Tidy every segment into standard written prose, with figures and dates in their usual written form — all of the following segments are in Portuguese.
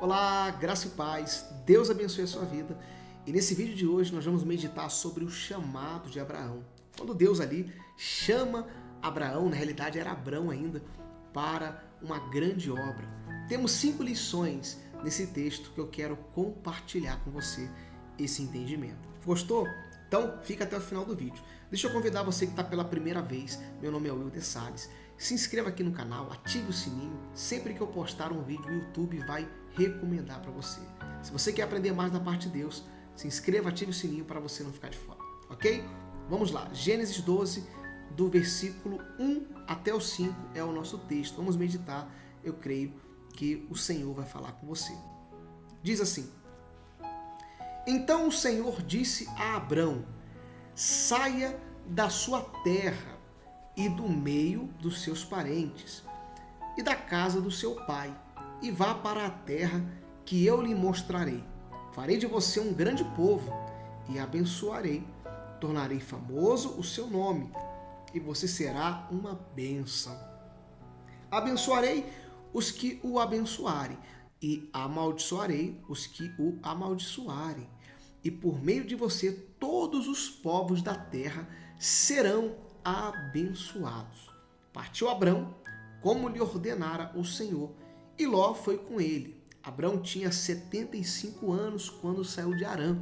Olá, graça e paz, Deus abençoe a sua vida. E nesse vídeo de hoje nós vamos meditar sobre o chamado de Abraão. Quando Deus ali chama Abraão, na realidade era Abrão ainda, para uma grande obra. Temos 5 lições nesse texto que eu quero compartilhar com você esse entendimento. Gostou? Então fica até o final do vídeo. Deixa eu convidar você que está pela primeira vez, meu nome é Wilder Salles, se inscreva aqui no canal, ative o sininho, sempre que eu postar um vídeo o YouTube vai recomendar para você. Se você quer aprender mais da parte de Deus, se inscreva, ative o sininho para você não ficar de fora, ok? Vamos lá, Gênesis 12, do versículo 1 até o 5 é o nosso texto. Vamos meditar, eu creio que o Senhor vai falar com você. Diz assim: Então o Senhor disse a Abrão: saia da sua terra e do meio dos seus parentes e da casa do seu pai, e vá para a terra que eu lhe mostrarei. Farei de você um grande povo e abençoarei. Tornarei famoso o seu nome e você será uma bênção. Abençoarei os que o abençoarem e amaldiçoarei os que o amaldiçoarem. E por meio de você todos os povos da terra serão abençoados. Partiu Abrão, como lhe ordenara o Senhor, e Ló foi com ele. Abrão tinha 75 anos quando saiu de Harã.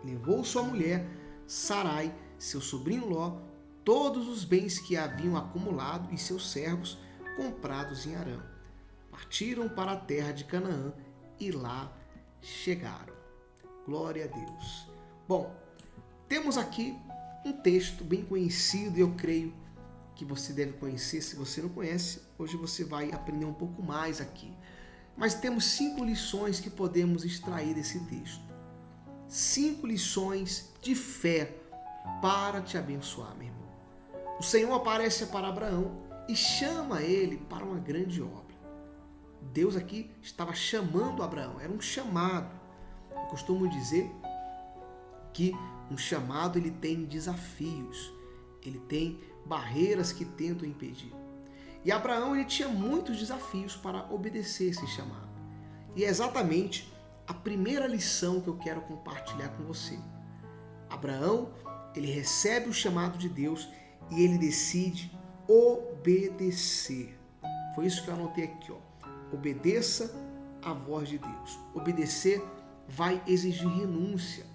Levou sua mulher, Sarai, seu sobrinho Ló, todos os bens que haviam acumulado e seus servos comprados em Harã. Partiram para a terra de Canaã e lá chegaram. Glória a Deus. Bom, temos aqui um texto bem conhecido e eu creio que você deve conhecer. Se você não conhece, hoje você vai aprender um pouco mais aqui. Mas temos 5 lições que podemos extrair desse texto. 5 lições de fé para te abençoar, meu irmão. O Senhor aparece para Abraão e chama ele para uma grande obra. Deus aqui estava chamando Abraão, era um chamado. Eu costumo dizer que um chamado ele tem desafios, ele tem barreiras que tentam impedir. E Abraão ele tinha muitos desafios para obedecer esse chamado. E é exatamente a primeira lição que eu quero compartilhar com você. Abraão, ele recebe o chamado de Deus e ele decide obedecer. Foi isso que eu anotei aqui, ó. Obedeça à voz de Deus. Obedecer vai exigir renúncia.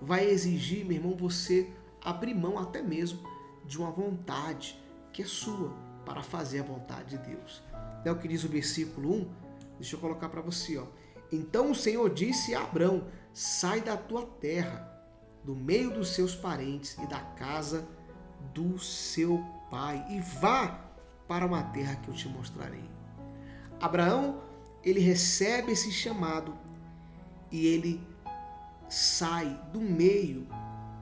Vai exigir, meu irmão, você abrir mão até mesmo de uma vontade que é sua para fazer a vontade de Deus. É o que diz o versículo 1. Deixa eu colocar para você, ó. Então o Senhor disse a Abrão: sai da tua terra, do meio dos seus parentes e da casa do seu pai, e vá para uma terra que eu te mostrarei. Abraão, ele recebe esse chamado e ele sai do meio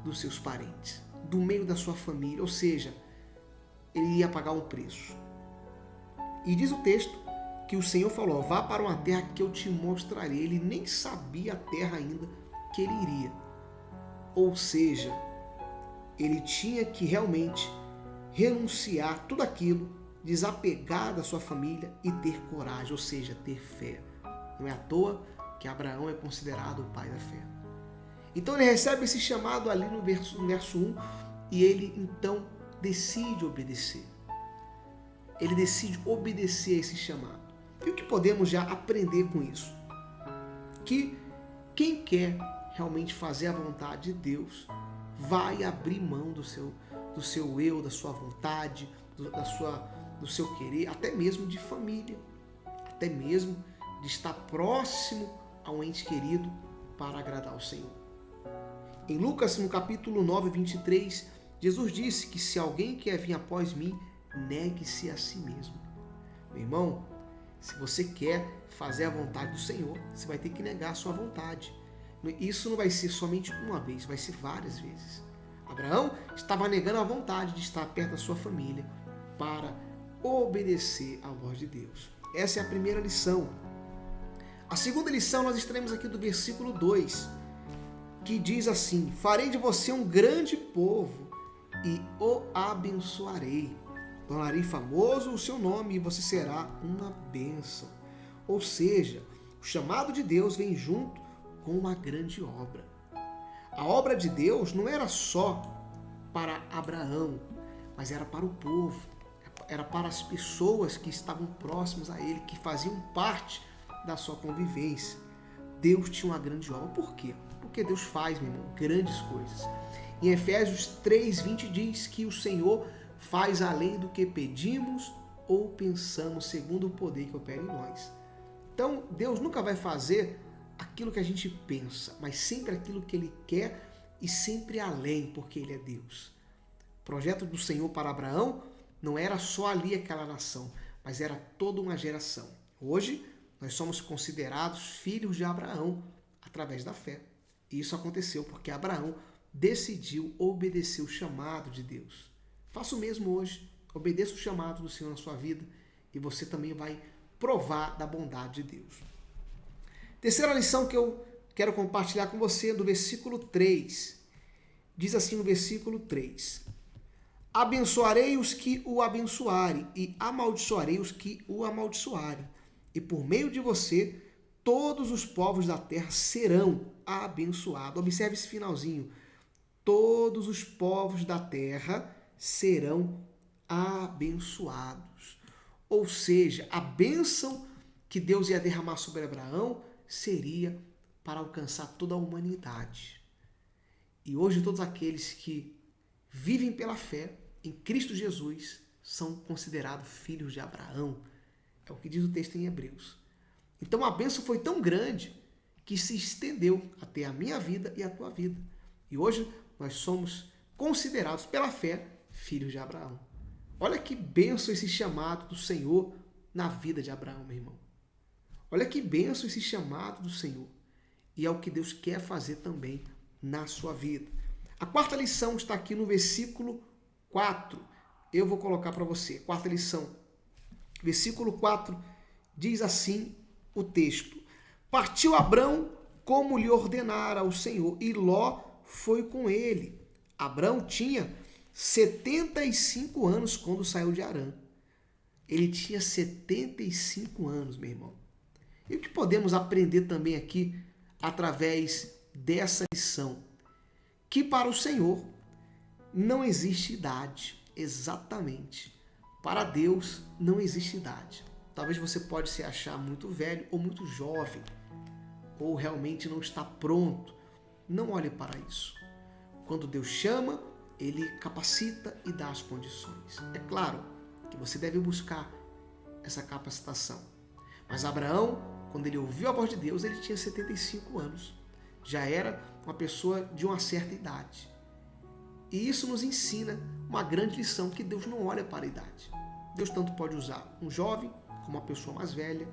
dos seus parentes, do meio da sua família, ou seja, ele ia pagar um preço. E diz o texto que o Senhor falou: vá para uma terra que eu te mostrarei. Ele nem sabia a terra ainda que ele iria. Ou seja, ele tinha que realmente renunciar tudo aquilo, desapegar da sua família e ter coragem, ou seja, ter fé. Não é à toa que Abraão é considerado o pai da fé. Então ele recebe esse chamado ali no verso 1 e ele então decide obedecer. Ele decide obedecer a esse chamado. E o que podemos já aprender com isso? Que quem quer realmente fazer a vontade de Deus vai abrir mão do seu eu, da sua vontade, do seu querer, até mesmo de família, até mesmo de estar próximo a um ente querido para agradar ao Senhor. Em Lucas, no capítulo 9, 23, Jesus disse que se alguém quer vir após mim, negue-se a si mesmo. Meu irmão, se você quer fazer a vontade do Senhor, você vai ter que negar a sua vontade. Isso não vai ser somente uma vez, vai ser várias vezes. Abraão estava negando a vontade de estar perto da sua família para obedecer à voz de Deus. Essa é a primeira lição. A segunda lição nós extraímos aqui do versículo 2, que diz assim: farei de você um grande povo e o abençoarei. Tornarei famoso o seu nome e você será uma bênção. Ou seja, O chamado de Deus vem junto com uma grande obra. A obra de Deus não era só para Abraão, mas era para o povo, era para as pessoas que estavam próximas a ele, que faziam parte da sua convivência. Deus tinha uma grande obra. Por quê? Porque Deus faz, meu irmão, grandes coisas. Em Efésios 3:20 diz que o Senhor faz além do que pedimos ou pensamos, segundo o poder que opera em nós. Então, Deus nunca vai fazer aquilo que a gente pensa, mas sempre aquilo que Ele quer e sempre além, porque Ele é Deus. O projeto do Senhor para Abraão não era só ali aquela nação, mas era toda uma geração. Hoje, nós somos considerados filhos de Abraão através da fé. E isso aconteceu porque Abraão decidiu obedecer o chamado de Deus. Faça o mesmo hoje. Obedeça o chamado do Senhor na sua vida e você também vai provar da bondade de Deus. Terceira lição que eu quero compartilhar com você é do versículo 3. Diz assim no versículo 3: abençoarei os que o abençoarem e amaldiçoarei os que o amaldiçoarem. E por meio de você, todos os povos da terra serão abençoados. Observe esse finalzinho. Todos os povos da terra serão abençoados. Ou seja, a bênção que Deus ia derramar sobre Abraão seria para alcançar toda a humanidade. E hoje todos aqueles que vivem pela fé em Cristo Jesus são considerados filhos de Abraão. É o que diz o texto em Hebreus. Então a bênção foi tão grande que se estendeu até a minha vida e a tua vida. E hoje nós somos considerados pela fé filhos de Abraão. Olha que bênção esse chamado do Senhor na vida de Abraão, meu irmão. Olha que bênção esse chamado do Senhor. E é o que Deus quer fazer também na sua vida. A quarta lição está aqui no versículo 4. Eu vou colocar para você. Quarta lição. Versículo 4 diz assim o texto: partiu Abrão como lhe ordenara o Senhor, e Ló foi com ele. Abrão tinha 75 anos quando saiu de Harã. Ele tinha 75 anos, meu irmão. E o que podemos aprender também aqui através dessa lição? Que para o Senhor não existe idade. Exatamente. Para Deus não existe idade. Talvez você pode se achar muito velho ou muito jovem, ou realmente não está pronto. Não olhe para isso. Quando Deus chama, Ele capacita e dá as condições. É claro que você deve buscar essa capacitação. Mas Abraão, quando ele ouviu a voz de Deus, ele tinha 75 anos. Já era uma pessoa de uma certa idade. E isso nos ensina uma grande lição, que Deus não olha para a idade. Deus tanto pode usar um jovem como uma pessoa mais velha,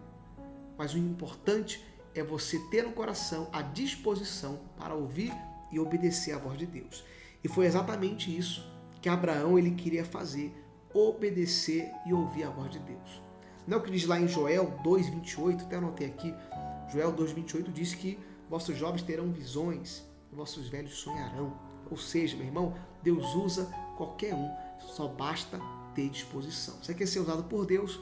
mas o importante é você ter no coração a disposição para ouvir e obedecer à voz de Deus. E foi exatamente isso que Abraão ele queria fazer, obedecer e ouvir a voz de Deus. Não é o que diz lá em Joel 2:28, até anotei aqui, Joel 2:28 diz que vossos jovens terão visões, e vossos velhos sonharão. Ou seja, meu irmão, Deus usa qualquer um, só basta ter disposição. Você quer ser usado por Deus?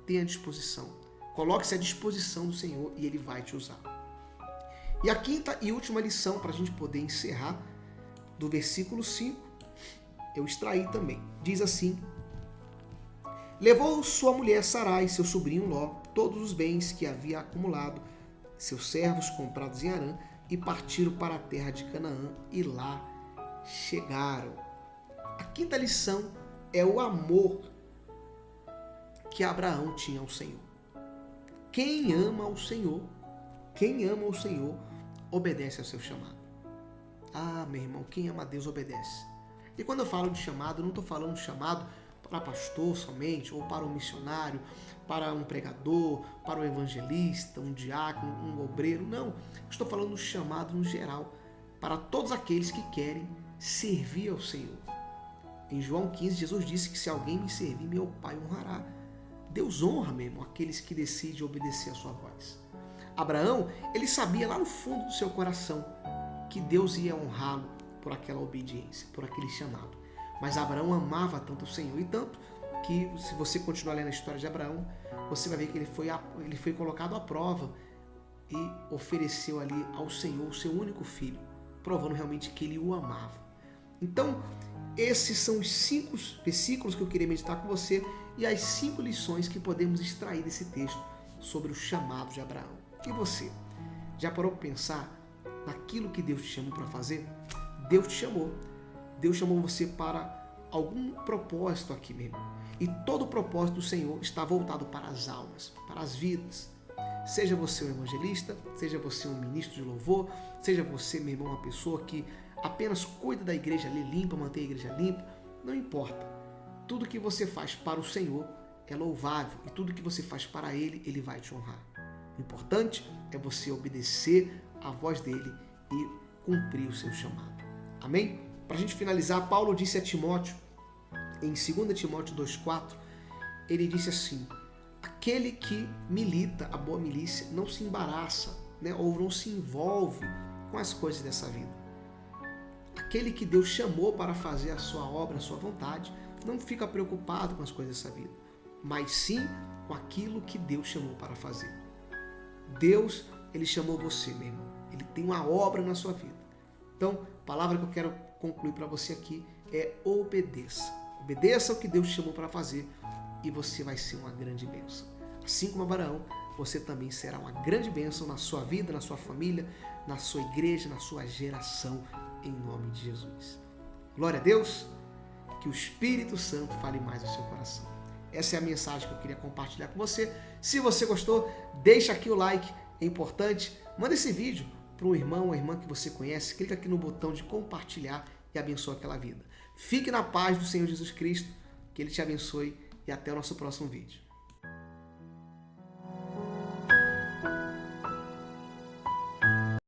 Tenha disposição. Coloque-se à disposição do Senhor e Ele vai te usar. E a quinta e última lição, para a gente poder encerrar, do versículo 5, eu extraí também. Diz assim: levou sua mulher Sarai, seu sobrinho Ló, todos os bens que havia acumulado, seus servos comprados em Harã, e partiram para a terra de Canaã, e lá chegaram. A quinta lição é o amor que Abraão tinha ao Senhor. Quem ama o Senhor, obedece ao seu chamado. Ah, meu irmão, quem ama a Deus obedece. E quando eu falo de chamado, eu não estou falando de chamado para pastor somente, ou para um missionário, para um pregador, para um evangelista, um diácono, um obreiro. Não, estou falando do chamado no geral, para todos aqueles que querem servir ao Senhor. Em João 15, Jesus disse que se alguém me servir, meu Pai honrará. Deus honra mesmo aqueles que decidem obedecer a sua voz. Abraão, ele sabia lá no fundo do seu coração que Deus ia honrá-lo por aquela obediência, por aquele chamado. Mas Abraão amava tanto o Senhor, e tanto que, se você continuar lendo a história de Abraão, você vai ver que ele foi colocado à prova e ofereceu ali ao Senhor o seu único filho, provando realmente que ele o amava. Então, esses são os 5 versículos que eu queria meditar com você e as 5 lições que podemos extrair desse texto sobre o chamado de Abraão. E você? Já parou para pensar naquilo que Deus te chamou para fazer? Deus te chamou. Deus chamou você para algum propósito aqui, meu irmão. E todo o propósito do Senhor está voltado para as almas, para as vidas. Seja você um evangelista, seja você um ministro de louvor, seja você, meu irmão, uma pessoa que apenas cuida da igreja ali limpa, mantém a igreja limpa, não importa. Tudo que você faz para o Senhor é louvável e tudo que você faz para Ele, Ele vai te honrar. O importante é você obedecer à voz dEle e cumprir o seu chamado. Amém? Para a gente finalizar, Paulo disse a Timóteo, em 2 Timóteo 2,4, ele disse assim: aquele que milita a boa milícia não se embaraça, né, ou não se envolve com as coisas dessa vida. Aquele que Deus chamou para fazer a sua obra, a sua vontade, não fica preocupado com as coisas dessa vida, mas sim com aquilo que Deus chamou para fazer. Deus, Ele chamou você, meu irmão. Ele tem uma obra na sua vida. Então, a palavra que eu quero concluir para você aqui é obedeça. Obedeça ao que Deus te chamou para fazer e você vai ser uma grande bênção. Assim como Abraão, você também será uma grande bênção na sua vida, na sua família, na sua igreja, na sua geração, em nome de Jesus. Glória a Deus, que o Espírito Santo fale mais no seu coração. Essa é a mensagem que eu queria compartilhar com você. Se você gostou, deixa aqui o like, é importante. Manda esse vídeo para um irmão ou irmã que você conhece, clica aqui no botão de compartilhar e abençoa aquela vida. Fique na paz do Senhor Jesus Cristo, que Ele te abençoe e até o nosso próximo vídeo.